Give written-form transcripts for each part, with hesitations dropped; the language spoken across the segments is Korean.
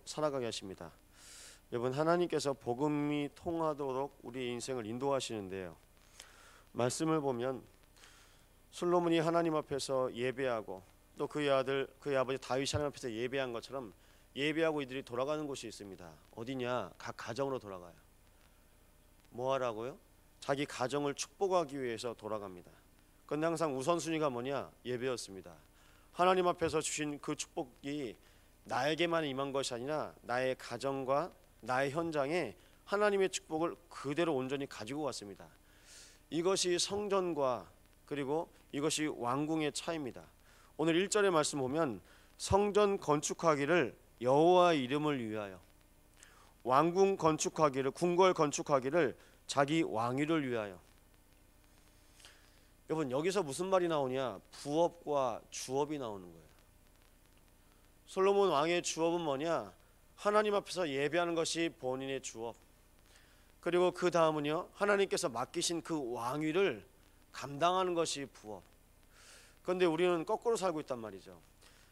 살아가게 하십니다. 여러분, 하나님께서 복음이 통하도록 우리의 인생을 인도하시는데요, 말씀을 보면 솔로몬이 하나님 앞에서 예배하고 또 그의 아들 그의 아버지 다윗이 하나님 앞에서 예배한 것처럼 예배하고 이들이 돌아가는 곳이 있습니다. 어디냐? 각 가정으로 돌아가요. 뭐 하라고요? 자기 가정을 축복하기 위해서 돌아갑니다. 그런데 항상 우선순위가 뭐냐? 예배였습니다. 하나님 앞에서 주신 그 축복이 나에게만 임한 것이 아니라 나의 가정과 나의 현장에 하나님의 축복을 그대로 온전히 가지고 왔습니다. 이것이 성전과 그리고 이것이 왕궁의 차이입니다. 오늘 1절의 말씀 보면 성전 건축하기를 여호와 이름을 위하여, 왕궁 건축하기를, 궁궐 건축하기를 자기 왕위를 위하여. 여러분, 여기서 무슨 말이 나오냐? 부업과 주업이 나오는 거예요. 솔로몬 왕의 주업은 뭐냐? 하나님 앞에서 예배하는 것이 본인의 주업, 그리고 그 다음은요, 하나님께서 맡기신 그 왕위를 감당하는 것이 부업. 그런데 우리는 거꾸로 살고 있단 말이죠.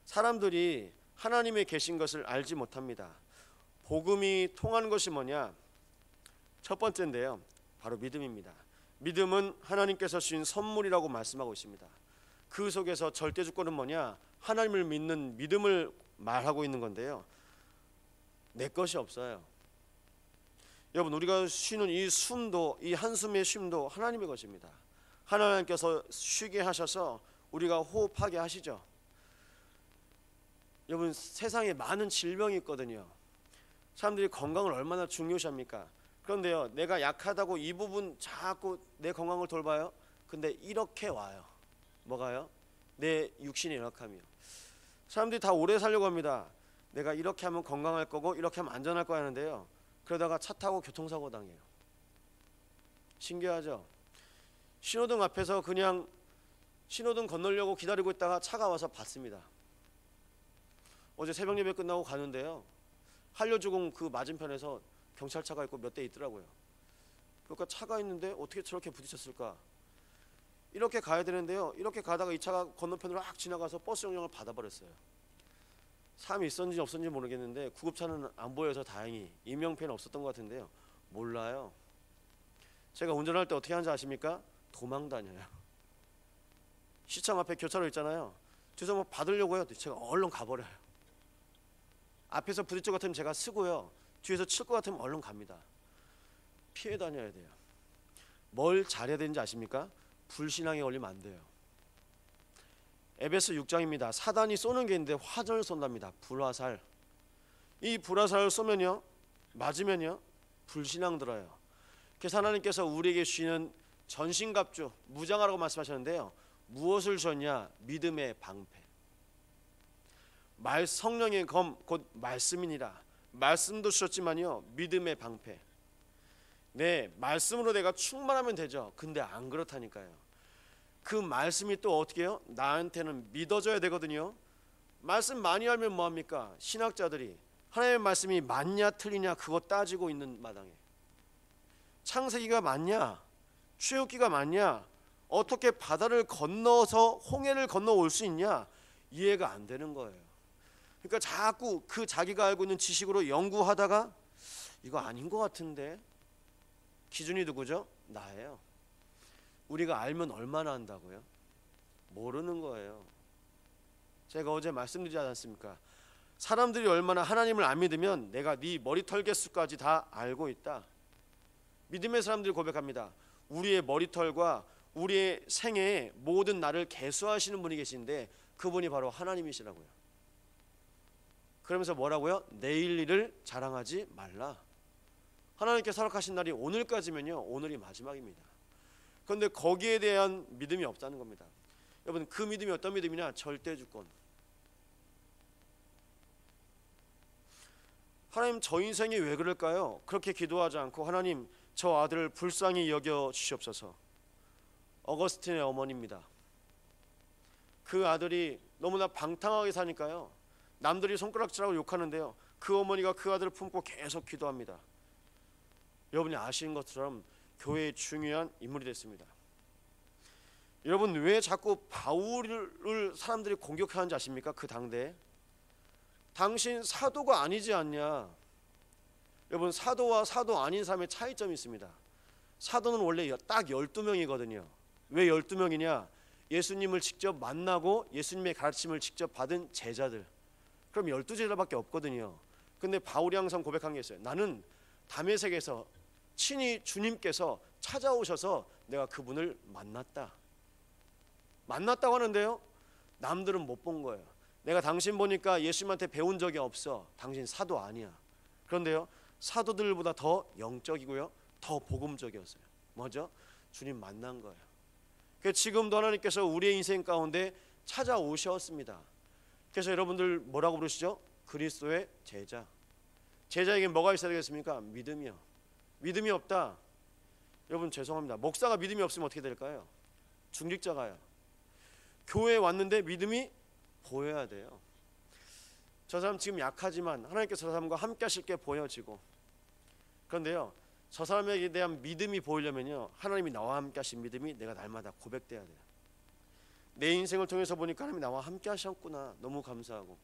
사람들이 하나님의 계신 것을 알지 못합니다. 복음이 통하는 것이 뭐냐? 첫 번째인데요, 바로 믿음입니다. 믿음은 하나님께서 주신 선물이라고 말씀하고 있습니다. 그 속에서 절대 주권은 뭐냐? 하나님을 믿는 믿음을 말하고 있는 건데요, 내 것이 없어요. 여러분, 우리가 쉬는 이 숨도, 이 한숨의 쉼도 하나님의 것입니다. 하나님께서 쉬게 하셔서 우리가 호흡하게 하시죠. 여러분, 세상에 많은 질병이 있거든요. 사람들이 건강을 얼마나 중요시합니까? 그런데요, 내가 약하다고 이 부분 자꾸 내 건강을 돌봐요. 근데 이렇게 와요. 뭐가요? 내 육신의 연약함이요. 사람들이 다 오래 살려고 합니다. 내가 이렇게 하면 건강할 거고 이렇게 하면 안전할 거 하는데요, 그러다가 차 타고 교통사고 당해요. 신기하죠? 신호등 앞에서 그냥 신호등 건너려고 기다리고 있다가 차가 와서 받습니다. 어제 새벽 예배 끝나고 가는데요, 한려주공 그 맞은편에서 경찰차가 있고 몇 대 있더라고요. 그러니까 차가 있는데 어떻게 저렇게 부딪혔을까? 이렇게 가야 되는데요, 이렇게 가다가 이 차가 건너편으로 확 지나가서 버스 정류장을 받아버렸어요. 사람이 있었는지 없었는지 모르겠는데 구급차는 안 보여서 다행히 인명피해는 없었던 것 같은데요, 몰라요. 제가 운전할 때 어떻게 하는지 아십니까? 도망 다녀요. 시청 앞에 교차로 있잖아요. 뒤에서 뭐 받으려고 해요. 제가 얼른 가버려요. 앞에서 부딪힐 것 같으면 제가 쓰고요, 뒤에서 칠 것 같으면 얼른 갑니다. 피해 다녀야 돼요. 뭘 잘해야 되는지 아십니까? 불신앙에 걸리면 안 돼요. 에베소 6장입니다. 사단이 쏘는 게 있는데 화전을 쏜답니다. 불화살. 이 불화살을 쏘면요, 맞으면요, 불신앙 들어요. 그래서 하나님께서 우리에게 주시는 전신갑주, 무장하라고 말씀하셨는데요, 무엇을 주셨냐? 믿음의 방패. 성령의 검, 곧 말씀이니라. 말씀도 주셨지만요, 믿음의 방패. 네, 말씀으로 내가 충만하면 되죠. 근데 안 그렇다니까요. 그 말씀이 또 어떻게 해요? 나한테는 믿어져야 되거든요. 말씀 많이 알면 뭐합니까? 신학자들이 하나님의 말씀이 맞냐 틀리냐 그거 따지고 있는 마당에, 창세기가 맞냐, 출애굽기가 맞냐, 어떻게 바다를 건너서 홍해를 건너올 수 있냐, 이해가 안 되는 거예요. 그러니까 자꾸 그 자기가 알고 있는 지식으로 연구하다가 이거 아닌 것 같은데, 기준이 누구죠? 나예요. 우리가 알면 얼마나 안다고요? 모르는 거예요. 제가 어제 말씀드리지 않았습니까? 사람들이 얼마나 하나님을 안 믿으면 내가 네 머리털 개수까지 다 알고 있다. 믿음의 사람들이 고백합니다. 우리의 머리털과 우리의 생애의 모든 날을 계수하시는 분이 계신데 그분이 바로 하나님이시라고요. 그러면서 뭐라고요? 내일 일을 자랑하지 말라. 하나님께서 허락하신 날이 오늘까지면요, 오늘이 마지막입니다. 그런데 거기에 대한 믿음이 없다는 겁니다. 여러분, 그 믿음이 어떤 믿음이냐? 절대주권. 하나님, 저 인생이 왜 그럴까요? 그렇게 기도하지 않고 하나님, 저 아들을 불쌍히 여겨 주시옵소서. 어거스틴의 어머니입니다. 그 아들이 너무나 방탕하게 사니까요, 남들이 손가락질하고 욕하는데요, 그 어머니가 그 아들을 품고 계속 기도합니다. 여러분이 아시는 것처럼 교회의 중요한 인물이 됐습니다. 여러분, 왜 자꾸 바울을 사람들이 공격하는지 아십니까? 그 당대에 당신 사도가 아니지 않냐. 여러분, 사도와 사도 아닌 사람의 차이점이 있습니다. 사도는 원래 딱 12명이거든요. 왜 12명이냐? 예수님을 직접 만나고 예수님의 가르침을 직접 받은 제자들. 그럼 12제자밖에 없거든요. 근데 바울이 항상 고백한 게 있어요. 나는 다메섹에서 친히 주님께서 찾아오셔서 내가 그분을 만났다고 하는데요, 남들은 못 본 거예요. 내가 당신 보니까 예수님한테 배운 적이 없어. 당신 사도 아니야. 그런데요, 사도들보다 더 영적이고요, 더 복음적이었어요. 뭐죠? 주님 만난 거예요. 그래서 지금도 하나님께서 우리의 인생 가운데 찾아오셨습니다. 그래서 여러분들 뭐라고 부르시죠? 그리스도의 제자. 제자에게 뭐가 있어야 되겠습니까? 믿음이요. 믿음이 없다, 여러분 죄송합니다. 목사가 믿음이 없으면 어떻게 될까요? 중직자가요. 교회에 왔는데 믿음이 보여야 돼요. 저 사람 지금 약하지만 하나님께서 저 사람과 함께 하실 게 보여지고, 그런데요, 저 사람에게 대한 믿음이 보이려면요, 하나님이 나와 함께 하신 믿음이 내가 날마다 고백돼야 돼요. 내 인생을 통해서 보니까 하나님이 나와 함께 하셨구나, 너무 감사하고,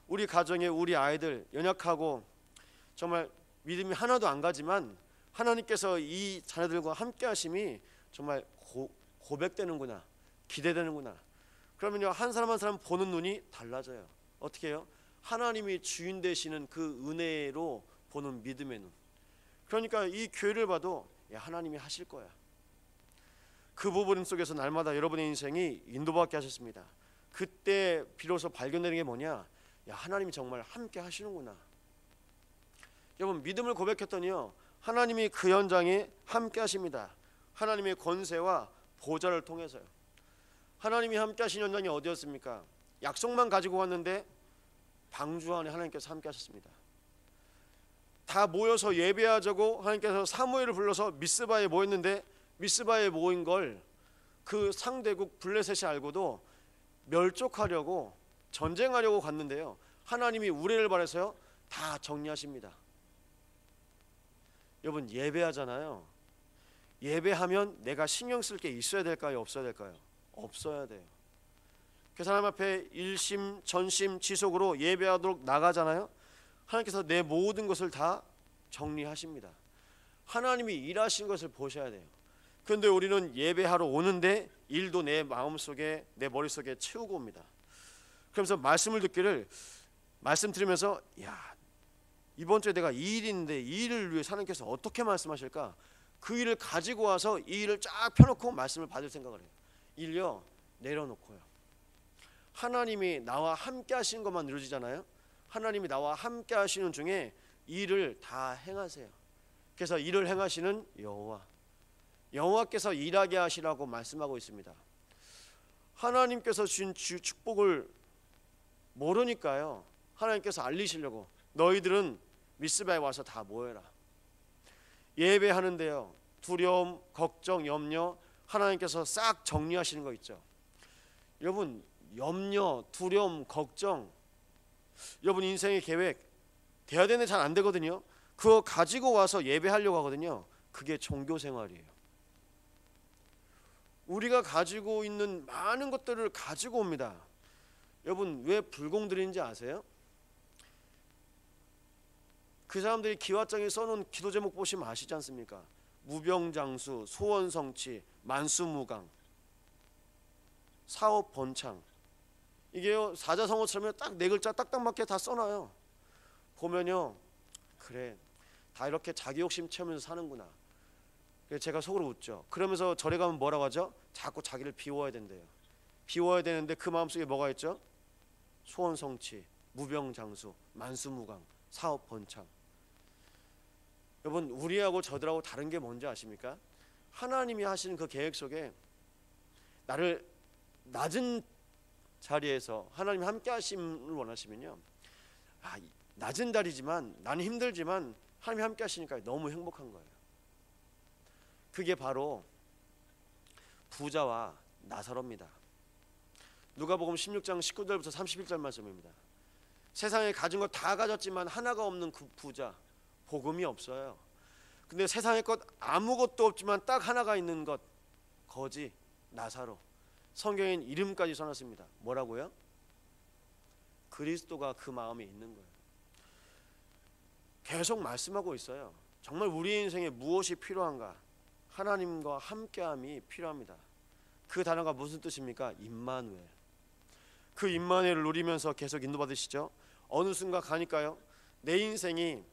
우리 가정에 우리 아이들 연약하고 정말 믿음이 하나도 안 가지만 하나님께서 이 자녀들과 함께 하심이 정말 고백되는구나, 기대되는구나. 그러면요, 한 사람 한 사람 보는 눈이 달라져요. 어떻게 해요? 하나님이 주인 되시는 그 은혜로 보는 믿음의 눈. 그러니까 이 교회를 봐도 야, 하나님이 하실 거야. 그 부분 속에서 날마다 여러분의 인생이 인도받게 하셨습니다. 그때 비로소 발견되는 게 뭐냐? 야, 하나님이 정말 함께 하시는구나. 여러분, 믿음을 고백했더니요, 하나님이 그 현장에 함께 하십니다. 하나님의 권세와 보좌를 통해서요. 하나님이 함께 하신 현장이 어디였습니까? 약속만 가지고 왔는데 방주 안에 하나님께서 함께 하셨습니다. 다 모여서 예배하자고 하나님께서 사무엘을 불러서 미스바에 모였는데, 미스바에 모인 걸 그 상대국 블레셋이 알고도 멸족하려고 전쟁하려고 갔는데요, 하나님이 우레를 발해서요 다 정리하십니다. 여러분, 예배하잖아요. 예배하면 내가 신경 쓸 게 있어야 될까요? 없어야 될까요? 없어야 돼요. 그 사람 앞에 일심 전심 지속으로 예배하도록 나가잖아요. 하나님께서 내 모든 것을 다 정리하십니다. 하나님이 일하신 것을 보셔야 돼요. 그런데 우리는 예배하러 오는데 일도 내 마음속에, 내 머릿속에 채우고 옵니다. 그러면서 말씀을 듣기를, 말씀 들으면서 야, 이번 주에 내가 이 일이 있는데 이 일을 위해 하나님께서 어떻게 말씀하실까? 그 일을 가지고 와서 이 일을 쫙 펴놓고 말씀을 받을 생각을 해요. 일요 내려놓고요. 하나님이 나와 함께 하신 것만 이루어지잖아요. 하나님이 나와 함께 하시는 중에 일을 다 행하세요. 그래서 일을 행하시는 여호와께서 일하게 하시라고 말씀하고 있습니다. 하나님께서 주신 축복을 모르니까요, 하나님께서 알리시려고 너희들은 미스바에 와서 다 모여라. 예배하는데요, 두려움, 걱정, 염려 하나님께서 싹 정리하시는 거 있죠. 여러분, 염려, 두려움, 걱정, 여러분 인생의 계획 돼야 되는데 잘 안 되거든요. 그거 가지고 와서 예배하려고 하거든요. 그게 종교 생활이에요. 우리가 가지고 있는 많은 것들을 가지고 옵니다. 여러분, 왜 불공드리는지 아세요? 그 사람들이 기와장에 써놓은 기도 제목 보시면 아시지 않습니까? 무병장수, 소원성취, 만수무강, 사업번창. 이게요, 사자성어처럼 딱 네 글자 딱딱 맞게 다 써놔요. 보면요, 그래, 다 이렇게 자기 욕심 채우면서 사는구나. 그래서 제가 속으로 웃죠. 그러면서 절에 가면 뭐라고 하죠? 자꾸 자기를 비워야 된대요. 비워야 되는데 그 마음속에 뭐가 있죠? 소원성취, 무병장수, 만수무강, 사업번창. 여러분, 우리하고 저들하고 다른 게 뭔지 아십니까? 하나님이 하시는 그 계획 속에 나를 낮은 자리에서 하나님이 함께 하심을 원하시면요, 낮은 자리지만 나는 힘들지만 하나님이 함께 하시니까 너무 행복한 거예요. 그게 바로 부자와 나사로입니다. 누가복음 16장 19절부터 31절 말씀입니다. 세상에 가진 것 다 가졌지만 하나가 없는 그 부자, 복음이 없어요. 근데 세상의 것 아무것도 없지만 딱 하나가 있는 것, 거지, 나사로. 성경엔 이름까지 써놨습니다. 뭐라고요? 그리스도가 그 마음에 있는 거예요. 계속 말씀하고 있어요. 정말 우리 인생에 무엇이 필요한가? 하나님과 함께함이 필요합니다. 그 단어가 무슨 뜻입니까? 임마누엘. 그 임마누엘을 누리면서 계속 인도받으시죠. 어느 순간 가니까요, 내 인생이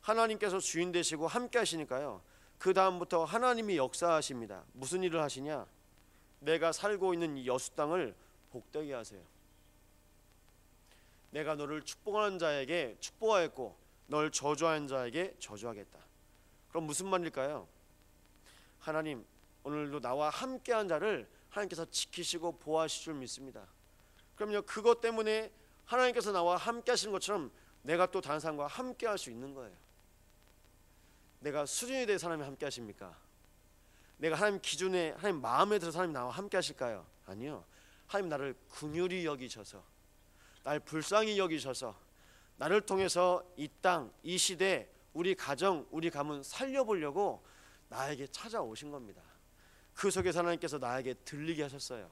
하나님께서 주인 되시고 함께 하시니까요, 그 다음부터 하나님이 역사하십니다. 무슨 일을 하시냐? 내가 살고 있는 이 여수 땅을 복되게 하세요. 내가 너를 축복하는 자에게 축복하였고 널 저주하는 자에게 저주하겠다. 그럼 무슨 말일까요? 하나님, 오늘도 나와 함께한 자를 하나님께서 지키시고 보호하실 줄 믿습니다. 그럼요, 그것 때문에 하나님께서 나와 함께 하시는 것처럼 내가 또 다른 사람과 함께 할 수 있는 거예요. 내가 수준이 될 사람이 함께 하십니까? 내가 하나님 기준에, 하나님 마음에 들어서 하나님 나와 함께 하실까요? 아니요. 하나님 나를 긍휼히 여기셔서, 날 불쌍히 여기셔서 나를 통해서 이 땅, 이 시대, 우리 가정, 우리 가문 살려보려고 나에게 찾아오신 겁니다. 그 속에서 하나님께서 나에게 들리게 하셨어요.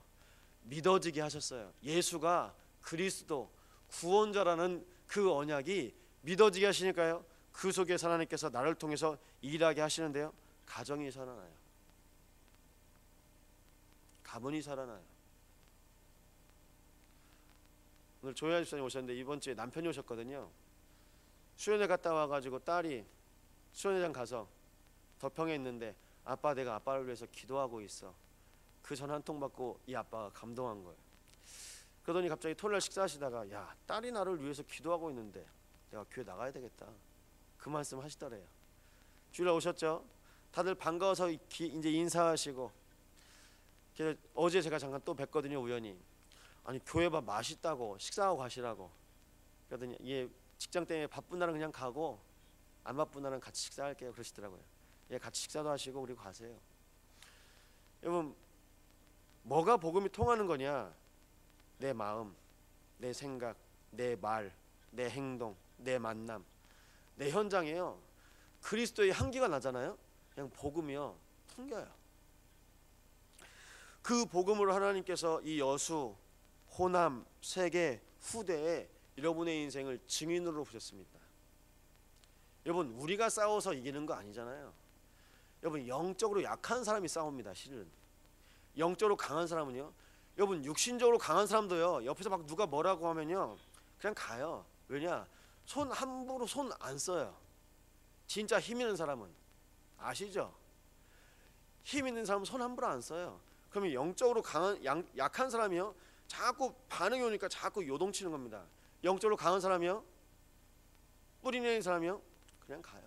믿어지게 하셨어요. 예수가 그리스도 구원자라는 그 언약이 믿어지게 하시니까요, 그 속에서 하나님께서 나를 통해서 일하게 하시는데요, 가정이 살아나요. 가문이 살아나요. 오늘 조혜아 집사님 오셨는데 이번 주에 남편이 오셨거든요. 수련회 갔다 와가지고 딸이 수련회장 가서 덕평에 있는데, 아빠, 내가 아빠를 위해서 기도하고 있어. 그 전 한 통 받고 이 아빠가 감동한 거예요. 그러더니 갑자기 토요일날 식사하시다가, 야, 딸이 나를 위해서 기도하고 있는데 내가 교회 나가야 되겠다, 그 말씀 하시더래요. 주일날 오셨죠? 다들 반가워서 이제 인사하시고, 어제 제가 잠깐 또 뵀거든요, 우연히. 아니, 교회 밥 맛있다고 식사하고 가시라고. 그러더니 예, 직장 때문에 바쁜 날은 그냥 가고 안 바쁜 날은 같이 식사할게요, 그러시더라고요. 예, 같이 식사도 하시고 우리 가세요. 여러분, 뭐가 복음이 통하는 거냐? 내 마음, 내 생각, 내 말, 내 행동, 내 만남, 내 현장에요, 그리스도의 향기가 나잖아요. 그냥 복음이요 풍겨요. 그 복음으로 하나님께서 이 여수, 호남, 세계, 후대에 여러분의 인생을 증인으로 보셨습니다. 여러분, 우리가 싸워서 이기는 거 아니잖아요. 여러분, 영적으로 약한 사람이 싸웁니다. 실은 영적으로 강한 사람은요, 여러분, 육신적으로 강한 사람도요, 옆에서 막 누가 뭐라고 하면요 그냥 가요. 왜냐? 손 함부로 손 안 써요. 진짜 힘 있는 사람은 아시죠? 힘 있는 사람은 손 함부로 안 써요. 그러면 영적으로 약한 사람이요, 자꾸 반응이 오니까 자꾸 요동치는 겁니다. 영적으로 강한 사람이요, 뿌리 내린 사람이요, 그냥 가요.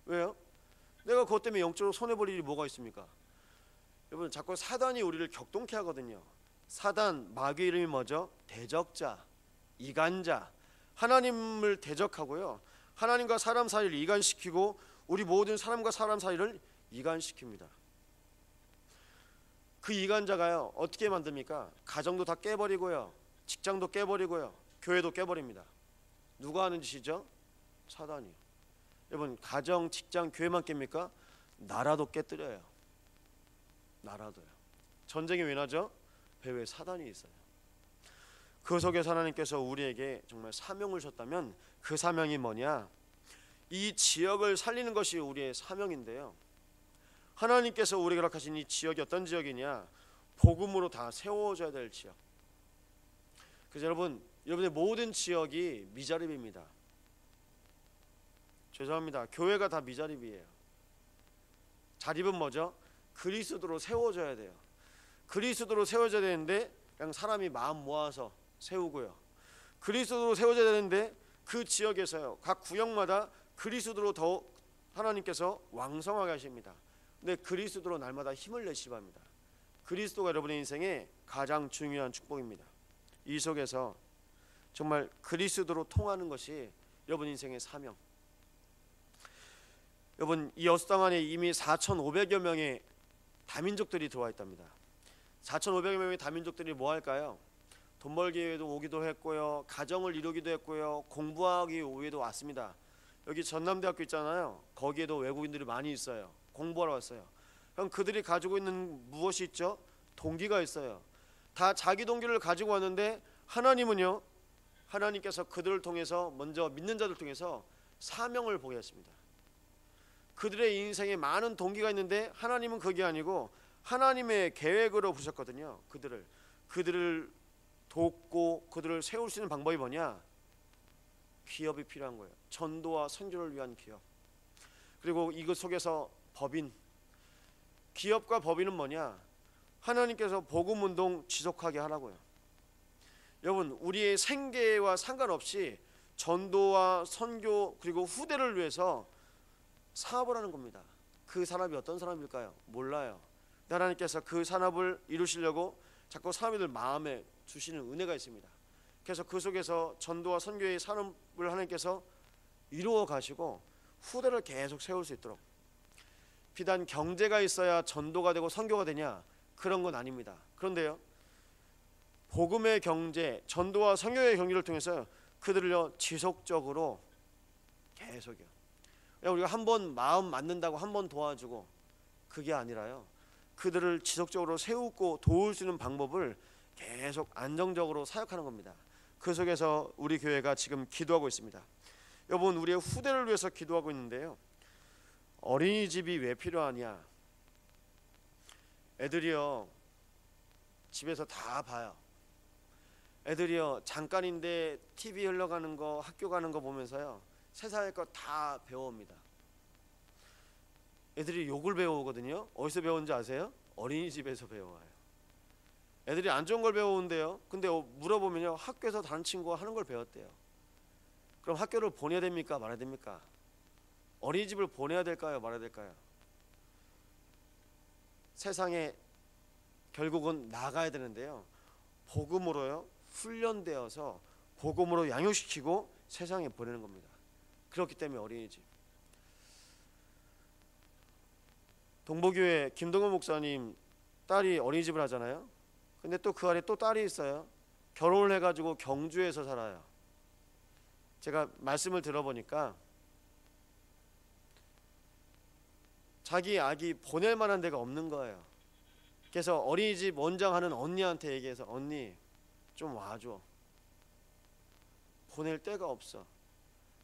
왜요? 내가 그것 때문에 영적으로 손해볼 일이 뭐가 있습니까? 여러분, 자꾸 사단이 우리를 격동케 하거든요. 사단, 마귀 이름이 뭐죠? 대적자, 이간자. 하나님을 대적하고요, 하나님과 사람 사이를 이간시키고 우리 모든 사람과 사람 사이를 이간시킵니다. 그 이간자가요, 어떻게 만듭니까? 가정도 다 깨버리고요, 직장도 깨버리고요, 교회도 깨버립니다. 누가 하는 짓이죠? 사단이요. 여러분, 가정, 직장, 교회만 깹니까? 나라도 깨뜨려요. 나라도요. 전쟁이 왜 나죠? 배후에 사단이 있어요. 그 속에서 하나님께서 우리에게 정말 사명을 주셨다면 그 사명이 뭐냐? 이 지역을 살리는 것이 우리의 사명인데요, 하나님께서 우리에게 허락하신 이 지역이 어떤 지역이냐? 복음으로 다 세워져야 될 지역. 그래서 여러분의 모든 지역이 미자립입니다. 죄송합니다. 교회가 다 미자립이에요. 자립은 뭐죠? 그리스도로 세워져야 돼요. 그리스도로 세워져야 되는데 그냥 사람이 마음 모아서 세우고요, 그리스도로 세워져야 되는데 그 지역에서요, 각 구역마다 그리스도로 더 하나님께서 왕성하게 하십니다. 근데 그리스도로 날마다 힘을 내시기 바랍니다. 그리스도가 여러분의 인생에 가장 중요한 축복입니다. 이 속에서 정말 그리스도로 통하는 것이 여러분 인생의 사명. 여러분, 이 여수 땅 안에 이미 4,500여 명의 다민족들이 들어와 있답니다. 4,500여 명의 다민족들이 뭐 할까요? 돈 벌기 위해도 오기도 했고요, 가정을 이루기도 했고요, 공부하기 위해도 왔습니다. 여기 전남대학교 있잖아요. 거기에도 외국인들이 많이 있어요. 공부하러 왔어요. 그럼 그들이 가지고 있는 무엇이 있죠? 동기가 있어요. 다 자기 동기를 가지고 왔는데 하나님은요, 하나님께서 그들을 통해서 먼저 믿는 자들 통해서 사명을 보게 했습니다. 그들의 인생에 많은 동기가 있는데 하나님은 그게 아니고 하나님의 계획으로 부르셨거든요. 그들을 돕고 그들을 세울 수 있는 방법이 뭐냐? 기업이 필요한 거예요. 전도와 선교를 위한 기업. 그리고 이것 속에서 법인, 기업과 법인은 뭐냐? 하나님께서 복음 운동 지속하게 하라고요. 여러분, 우리의 생계와 상관없이 전도와 선교 그리고 후대를 위해서 사업을 하는 겁니다. 그 산업이 어떤 산업일까요? 몰라요. 하나님께서 그 산업을 이루시려고 자꾸 사람들 마음에 주시는 은혜가 있습니다. 그래서 그 속에서 전도와 선교의 산업을 하나님께서 이루어 가시고 후대를 계속 세울 수 있도록. 비단 경제가 있어야 전도가 되고 선교가 되냐? 그런 건 아닙니다. 그런데요, 복음의 경제, 전도와 선교의 경제를 통해서 그들을요 지속적으로 계속요. 우리가 한번 마음 맞는다고 한번 도와주고 그게 아니라요, 그들을 지속적으로 세우고 도울 수 있는 방법을 계속 안정적으로 사역하는 겁니다. 그 속에서 우리 교회가 지금 기도하고 있습니다. 여러분, 우리의 후대를 위해서 기도하고 있는데요, 어린이집이 왜 필요하냐? 애들이요 집에서 다 봐요. 애들이요 잠깐인데 TV 흘러가는 거, 학교 가는 거 보면서요 세상의 것 다 배워옵니다. 애들이 욕을 배워오거든요. 어디서 배우는지 아세요? 어린이집에서 배워와요. 애들이 안 좋은 걸 배우는데요, 근데 물어보면요 학교에서 다른 친구가 하는 걸 배웠대요. 그럼 학교를 보내야 됩니까? 말아야 됩니까? 어린이집을 보내야 될까요? 말아야 될까요? 세상에 결국은 나가야 되는데요, 복음으로요 훈련되어서 복음으로 양육시키고 세상에 보내는 겁니다. 그렇기 때문에 어린이집. 동보교회 김동원 목사님 딸이 어린이집을 하잖아요. 근데 또 그 아래 또 딸이 있어요. 결혼을 해가지고 경주에서 살아요. 제가 말씀을 들어보니까 자기 아기 보낼 만한 데가 없는 거예요. 그래서 어린이집 원장하는 언니한테 얘기해서, 언니 좀 와줘. 보낼 데가 없어.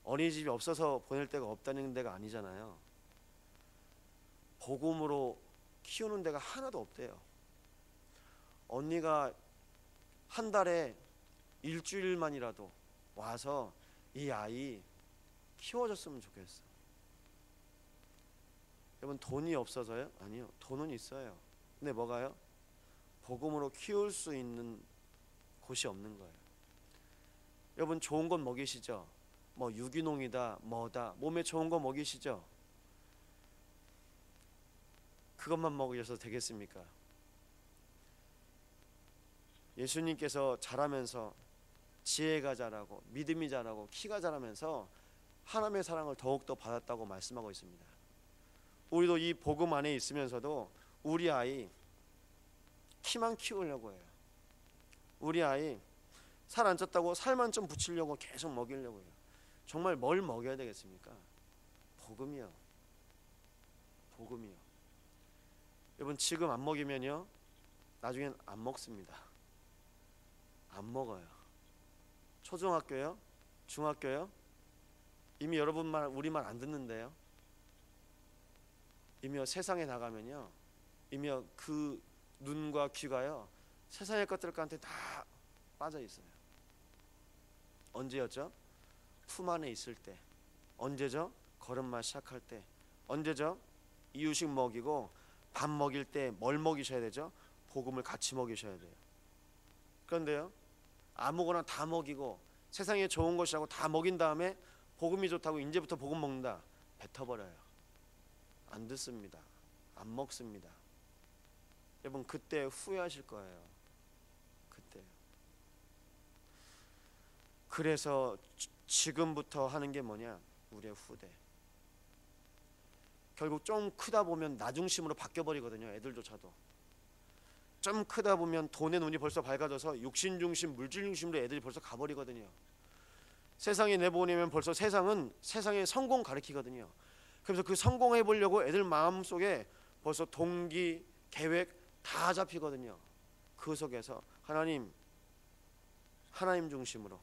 어린이집이 없어서 보낼 데가 없다는 데가 아니잖아요. 복음으로 키우는 데가 하나도 없대요. 언니가 한 달에 일주일만이라도 와서 이 아이 키워줬으면 좋겠어. 여러분, 돈이 없어서요? 아니요, 돈은 있어요. 근데 뭐가요? 복음으로 키울 수 있는 곳이 없는 거예요. 여러분, 좋은 건 먹이시죠? 뭐 유기농이다 뭐다, 몸에 좋은 거 먹이시죠? 그것만 먹여서 되겠습니까? 예수님께서 자라면서 지혜가 자라고 믿음이 자라고 키가 자라면서 하나님의 사랑을 더욱더 받았다고 말씀하고 있습니다. 우리도 이 복음 안에 있으면서도 우리 아이 키만 키우려고 해요. 우리 아이 살 안 쪘다고 살만 좀 붙이려고 계속 먹이려고 해요. 정말 뭘 먹여야 되겠습니까? 복음이요. 복음이요. 여러분, 지금 안 먹이면요 나중엔 안 먹습니다. 안 먹어요. 초중학교요? 중학교요? 이미 여러분 말, 우리 말 안 듣는데요. 이미 세상에 나가면요, 이미 그 눈과 귀가요 세상의 것들한테 다 빠져 있어요. 언제였죠? 품 안에 있을 때. 언제죠? 걸음마 시작할 때. 언제죠? 이유식 먹이고 밥 먹일 때 뭘 먹이셔야 되죠? 복음을 같이 먹이셔야 돼요. 그런데요, 아무거나 다 먹이고 세상에 좋은 것이라고 다 먹인 다음에 복음이 좋다고 이제부터 복음 먹는다, 뱉어버려요. 안 듣습니다. 안 먹습니다. 여러분, 그때 후회하실 거예요. 그때. 그래서 지금부터 하는 게 뭐냐? 우리의 후대. 결국 좀 크다 보면 나 중심으로 바뀌어버리거든요. 애들조차도 좀 크다 보면 돈의 눈이 벌써 밝아져서 육신 중심, 물질 중심으로 애들이 벌써 가버리거든요. 세상에 내보내면 벌써 세상은 세상의 성공 가르치거든요. 그래서 그 성공해 보려고 애들 마음속에 벌써 동기, 계획 다 잡히거든요. 그 속에서 하나님 하나님 중심으로,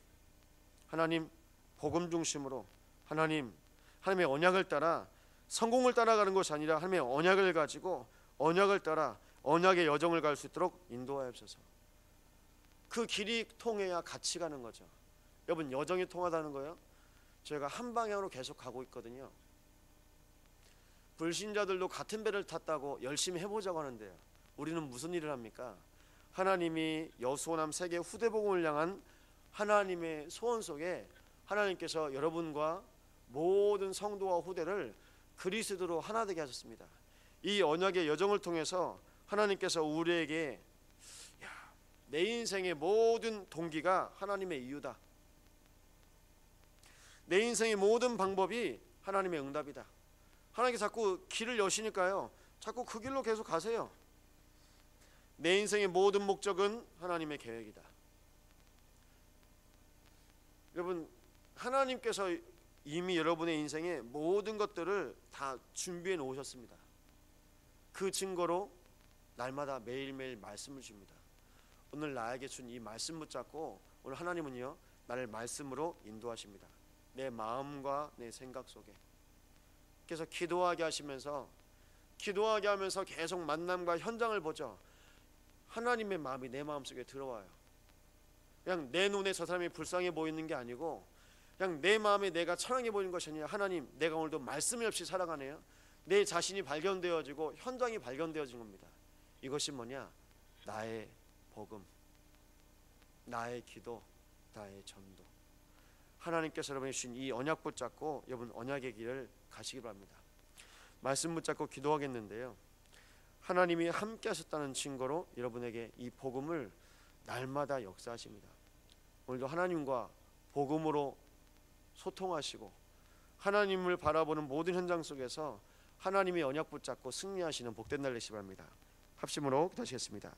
하나님 복음 중심으로, 하나님의 언약을 따라 성공을 따라가는 것이 아니라 하나님의 언약을 가지고 언약을 따라 언약의 여정을 갈 수 있도록 인도하옵소서. 그 길이 통해야 같이 가는 거죠. 여러분, 여정이 통하다는 거예요. 저희가 한 방향으로 계속 가고 있거든요. 불신자들도 같은 배를 탔다고 열심히 해보자고 하는데요, 우리는 무슨 일을 합니까? 하나님이 여수호남 세계 후대복음을 향한 하나님의 소원 속에 하나님께서 여러분과 모든 성도와 후대를 그리스도로 하나 되게 하셨습니다. 이 언약의 여정을 통해서 하나님께서 우리에게 내 인생의 모든 동기가 하나님의 이유다, 내 인생의 모든 방법이 하나님의 응답이다. 하나님께서 자꾸 길을 여시니까요, 자꾸 그 길로 계속 가세요. 내 인생의 모든 목적은 하나님의 계획이다. 여러분, 하나님께서 이미 여러분의 인생의 모든 것들을 다 준비해 놓으셨습니다. 그 증거로 날마다 매일매일 말씀을 줍니다. 오늘 나에게 준 이 말씀 붙잡고 오늘 하나님은요, 나를 말씀으로 인도하십니다. 내 마음과 내 생각 속에. 그래서 기도하게 하시면서 계속 만남과 현장을 보죠. 하나님의 마음이 내 마음속에 들어와요. 그냥 내 눈에 저 사람이 불쌍해 보이는 게 아니고 그냥 내 마음에 내가 천하게 보이는 것이 아니라, 하나님, 내가 오늘도 말씀이 없이 살아가네요. 내 자신이 발견되어지고 현장이 발견되어진 겁니다. 이것이 뭐냐? 나의 복음, 나의 기도, 나의 전도. 하나님께서 여러분이 주신 이 언약 붙잡고 여러분 언약의 길을 가시기 바랍니다. 말씀 붙잡고 기도하겠는데요, 하나님이 함께 하셨다는 증거로 여러분에게 이 복음을 날마다 역사하십니다. 오늘도 하나님과 복음으로 소통하시고 하나님을 바라보는 모든 현장 속에서 하나님의 언약 붙잡고 승리하시는 복된 날 되시기 바랍니다. 합심으로 기도하시겠습니다.